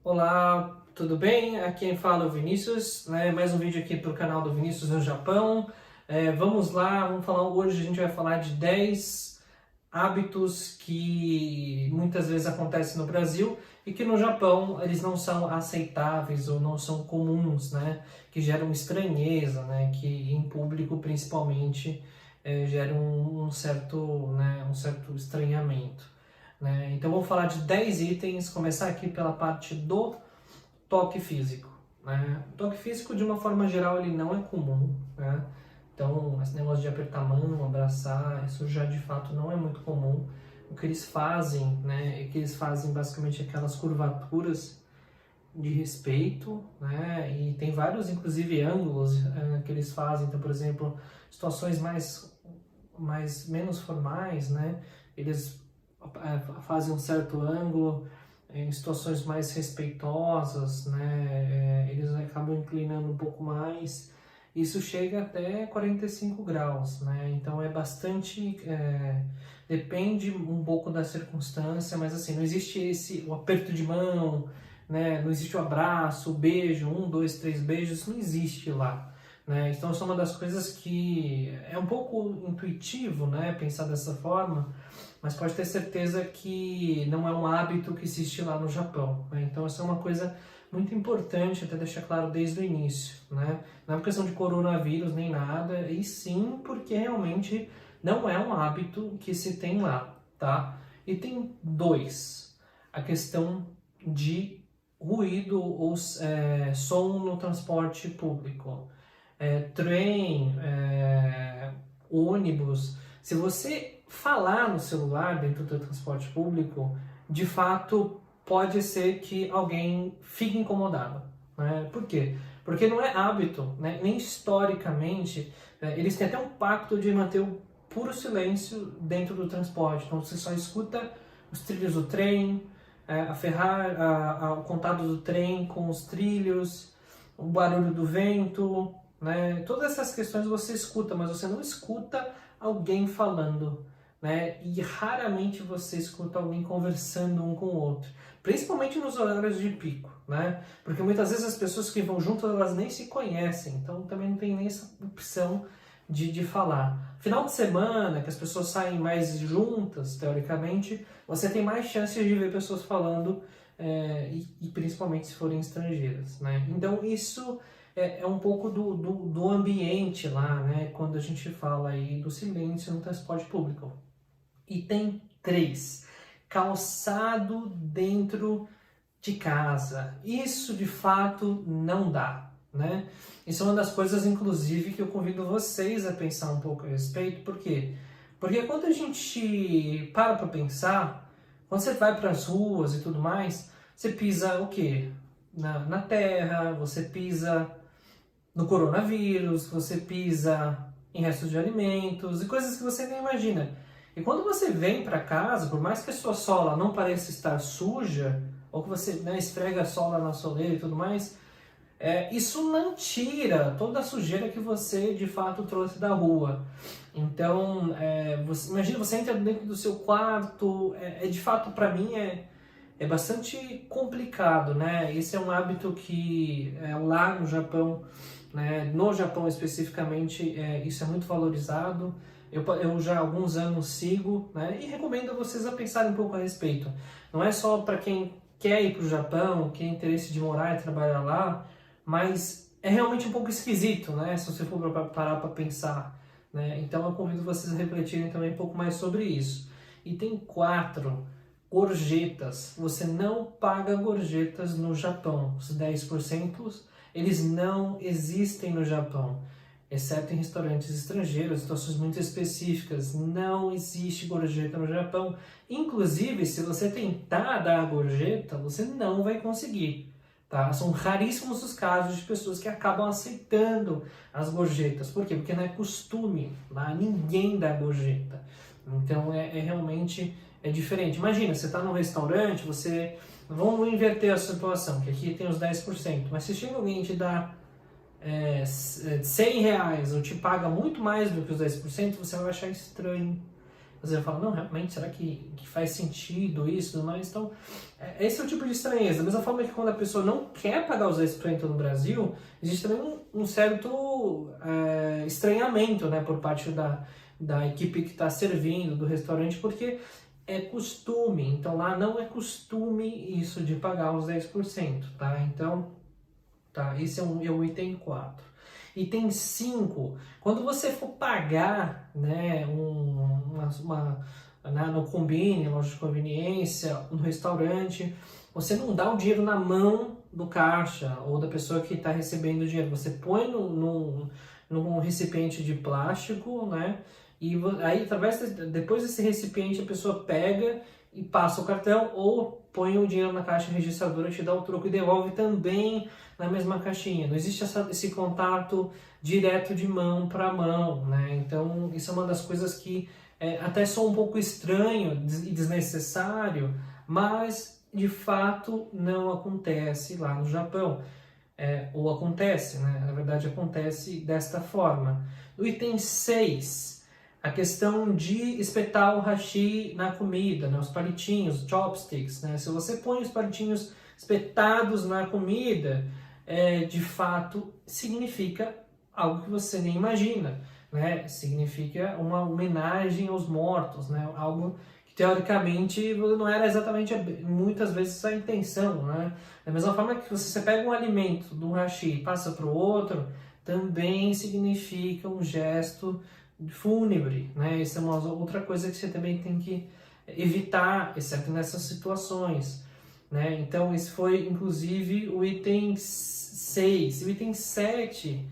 Olá, tudo bem? Aqui quem fala é o Vinícius, né? Mais um vídeo aqui para o canal do Vinícius no Japão. Vamos lá, hoje a gente vai falar de 10 hábitos que muitas vezes acontecem no Brasil e que no Japão eles não são aceitáveis ou não são comuns, né? Que geram estranheza, né? Que em público principalmente geram um certo estranhamento. Né? Então vou falar de 10 itens, começar aqui pela parte do toque físico. Né? O toque físico, de uma forma geral, ele não é comum. Né? Então, esse negócio de apertar a mão, abraçar, isso já de fato não é muito comum. O que eles fazem, né, é que eles fazem basicamente aquelas curvaturas de respeito, né, e tem vários, inclusive, ângulos que eles fazem. Então, por exemplo, situações menos formais, né, eles fazem um certo ângulo. Em situações mais respeitosas, né, eles acabam inclinando um pouco mais. Isso chega até 45 graus, né? Então é bastante, depende um pouco da circunstância, mas assim, não existe o aperto de mão, né? Não existe o abraço, o beijo, 1, 2, 3 beijos, isso não existe lá. Né? Então, isso é uma das coisas que é um pouco intuitivo, né, pensar dessa forma, mas pode ter certeza que não é um hábito que existe lá no Japão. Né? Então, essa é uma coisa muito importante, até deixar claro desde o início. Né? Não é uma questão de coronavírus nem nada, e sim porque realmente não é um hábito que se tem lá. Tá? E tem dois: a questão de ruído ou som no transporte público. Trem, ônibus. Se você falar no celular dentro do transporte público, de fato pode ser que alguém fique incomodado. Né? Por quê? Porque não é hábito, né? Nem historicamente, eles têm até um pacto de manter o puro silêncio dentro do transporte. Então você só escuta os trilhos do trem, o contato do trem com os trilhos, o barulho do vento, né? Todas essas questões você escuta, mas você não escuta alguém falando, né? E raramente você escuta alguém conversando um com o outro, principalmente nos horários de pico, né? Porque muitas vezes as pessoas que vão juntas, elas nem se conhecem, então também não tem nem essa opção de falar. Final de semana, que as pessoas saem mais juntas, teoricamente, você tem mais chances de ver pessoas falando, e principalmente se forem estrangeiras, né? Então isso é um pouco do ambiente lá, né? Quando a gente fala aí do silêncio no transporte público. E tem 3: calçado dentro de casa. Isso de fato não dá, né? Isso é uma das coisas, inclusive, que eu convido vocês a pensar um pouco a respeito. Por quê? Porque quando a gente para pensar, quando você vai para as ruas e tudo mais, você pisa o quê? Na terra, você pisa no coronavírus, você pisa em restos de alimentos e coisas que você nem imagina. E quando você vem para casa, por mais que a sua sola não pareça estar suja, ou que você, né, esfrega a sola na soleira e tudo mais, isso não tira toda a sujeira que você de fato trouxe da rua. Então, imagina, você entra dentro do seu quarto, de fato, para mim, é bastante complicado, né? Esse é um hábito que lá no Japão, né, no Japão especificamente, isso é muito valorizado. Eu já há alguns anos sigo, né, e recomendo a vocês a pensarem um pouco a respeito. Não é só para quem quer ir para o Japão, quem tem interesse de morar e trabalhar lá, mas é realmente um pouco esquisito, né, se você for parar para pensar. Né? Então eu convido vocês a refletirem também um pouco mais sobre isso. E tem 4: gorjetas. Você não paga gorjetas no Japão. Os 10%, eles não existem no Japão, exceto em restaurantes estrangeiros, situações muito específicas. Não existe gorjeta no Japão. Inclusive, se você tentar dar a gorjeta, você não vai conseguir. Tá? São raríssimos os casos de pessoas que acabam aceitando as gorjetas. Por quê? Porque não é costume. Lá ninguém dá gorjeta. Então realmente diferente. Imagina, você está num restaurante, vamos inverter a situação, que aqui tem os 10%, mas se chega alguém e te dá R$100 ou te paga muito mais do que os 10%, você vai achar estranho. você vai falar, não, realmente, será que faz sentido isso e tudo mais? Então, esse é o tipo de estranheza. Da mesma forma que quando a pessoa não quer pagar os 10% no Brasil, existe também um certo estranhamento, né, por parte da equipe que está servindo, do restaurante, porque é costume. Então, lá não é costume isso de pagar os 10%, tá? Então, tá, esse é o item 4. Item 5, quando você for pagar, né, no Combini, loja de conveniência, no restaurante, você não dá o dinheiro na mão do caixa ou da pessoa que está recebendo o dinheiro. Você põe num recipiente de plástico, né, e aí depois desse recipiente a pessoa pega e passa o cartão ou põe o dinheiro na caixa registradora, te dá o troco e devolve também na mesma caixinha. Não existe esse contato direto de mão para mão, né? Então, isso é uma das coisas que até sou um pouco estranho e desnecessário, mas de fato não acontece lá no Japão. Ou acontece, né? Na verdade, acontece desta forma. No item 6, a questão de espetar o hashi na comida, né? Os palitinhos, chopsticks, né? Se você põe os palitinhos espetados na comida, de fato significa algo que você nem imagina, né? Significa uma homenagem aos mortos, né? Algo que teoricamente não era exatamente muitas vezes a intenção, né? Da mesma forma que você pega um alimento do hashi e passa para o outro, também significa um gesto fúnebre, né? Isso é uma outra coisa que você também tem que evitar, exceto nessas situações, né? Então, esse foi, inclusive, o item 6. O item 7,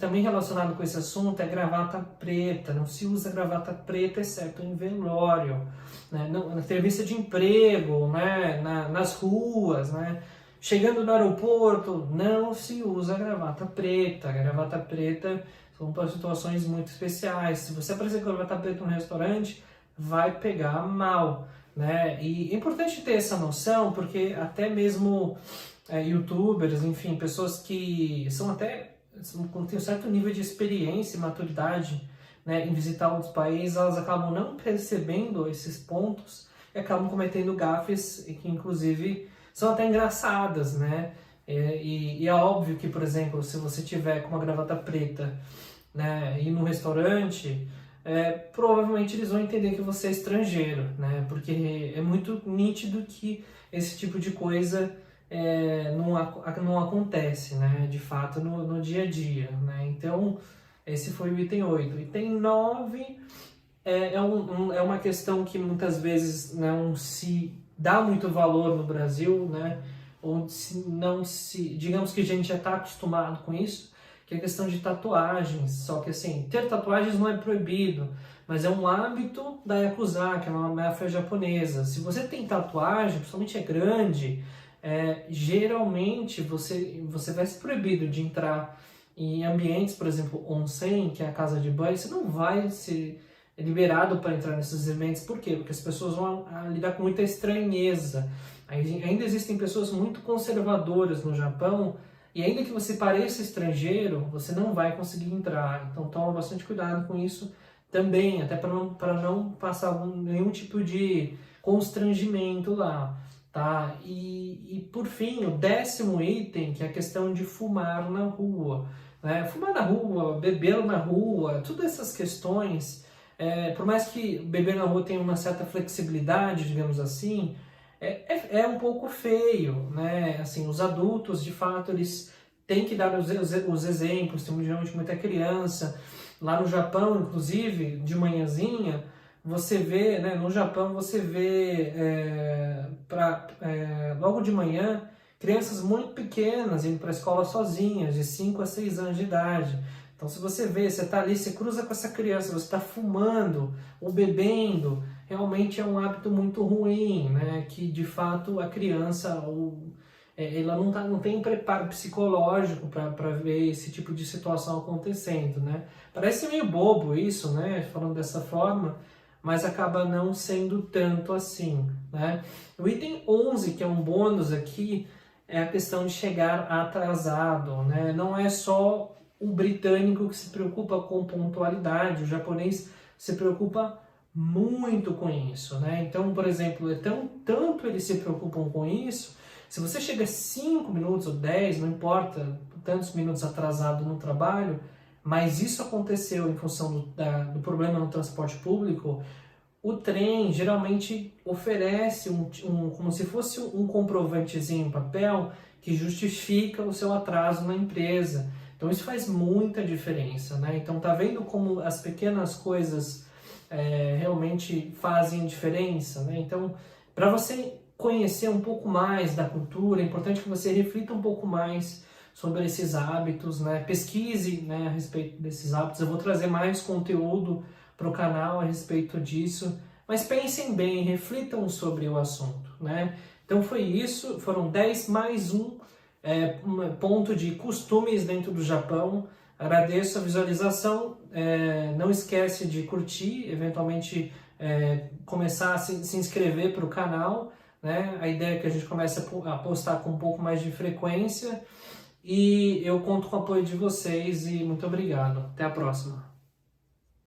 também relacionado com esse assunto, é gravata preta. Não se usa gravata preta, exceto em velório, né? Na entrevista de emprego, né? Nas ruas, né? Chegando no aeroporto, não se usa gravata preta. A gravata preta são para situações muito especiais. Se você aparecer com gravata preta no restaurante, vai pegar mal, né? E é importante ter essa noção, porque até mesmo youtubers, enfim, pessoas que têm um certo nível de experiência e maturidade, né, em visitar outros países, elas acabam não percebendo esses pontos e acabam cometendo gafes que, inclusive, são até engraçadas, né? E é óbvio que, por exemplo, se você tiver com uma gravata preta, né, e ir num restaurante, provavelmente eles vão entender que você é estrangeiro, né? Porque é muito nítido que esse tipo de coisa não acontece, né? De fato, no dia a dia, né? Então, esse foi o item 8. Item 9 é uma questão que muitas vezes não se dá muito valor no Brasil, né? Ou digamos que a gente já está acostumado com isso, que é a questão de tatuagens. Só que assim, ter tatuagens não é proibido, mas é um hábito da Yakuza, que é uma máfia japonesa. Se você tem tatuagem, principalmente grande, geralmente você vai ser proibido de entrar em ambientes, por exemplo, onsen, que é a casa de banho. Você não vai ser liberado para entrar nesses eventos. Por quê? Porque as pessoas vão lidar com muita estranheza. Ainda existem pessoas muito conservadoras no Japão, e ainda que você pareça estrangeiro, você não vai conseguir entrar. Então toma bastante cuidado com isso também, até para não passar nenhum tipo de constrangimento lá, tá? E por fim, o 10º item, que é a questão de fumar na rua, né? Fumar na rua, beber na rua, todas essas questões, por mais que beber na rua tenha uma certa flexibilidade, digamos assim, é um pouco feio, né? Assim, os adultos, de fato, eles têm que dar os exemplos. Tem geralmente muita criança. Lá no Japão, inclusive, de manhãzinha, você vê, né? No Japão, você vê logo de manhã crianças muito pequenas indo para a escola sozinhas, de 5 a 6 anos de idade. Então, se você vê, você está ali, você cruza com essa criança, você está fumando ou bebendo, realmente é um hábito muito ruim, né? Que, de fato, a criança ela não tem preparo psicológico para ver esse tipo de situação acontecendo, né? Parece meio bobo isso, né? Falando dessa forma, mas acaba não sendo tanto assim, né? O item 11, que é um bônus aqui, é a questão de chegar atrasado, né? Não é só o britânico que se preocupa com pontualidade, o japonês se preocupa muito com isso, né? Então, por exemplo, tanto eles se preocupam com isso, se você chega 5 minutos ou 10, não importa, tantos minutos atrasado no trabalho, mas isso aconteceu em função do problema no transporte público, o trem geralmente oferece como se fosse um comprovantezinho em papel que justifica o seu atraso na empresa. Então isso faz muita diferença, né? Então tá vendo como as pequenas coisas realmente fazem diferença, né? Então, para você conhecer um pouco mais da cultura, é importante que você reflita um pouco mais sobre esses hábitos, né? Pesquise, né, a respeito desses hábitos. Eu vou trazer mais conteúdo para o canal a respeito disso, mas pensem bem, reflitam sobre o assunto, né? Então foi isso, foram 10 mais um ponto de costumes dentro do Japão. Agradeço a visualização, não esquece de curtir, eventualmente começar a se inscrever para o canal, né? A ideia é que a gente comece a postar com um pouco mais de frequência e eu conto com o apoio de vocês e muito obrigado. Até a próxima.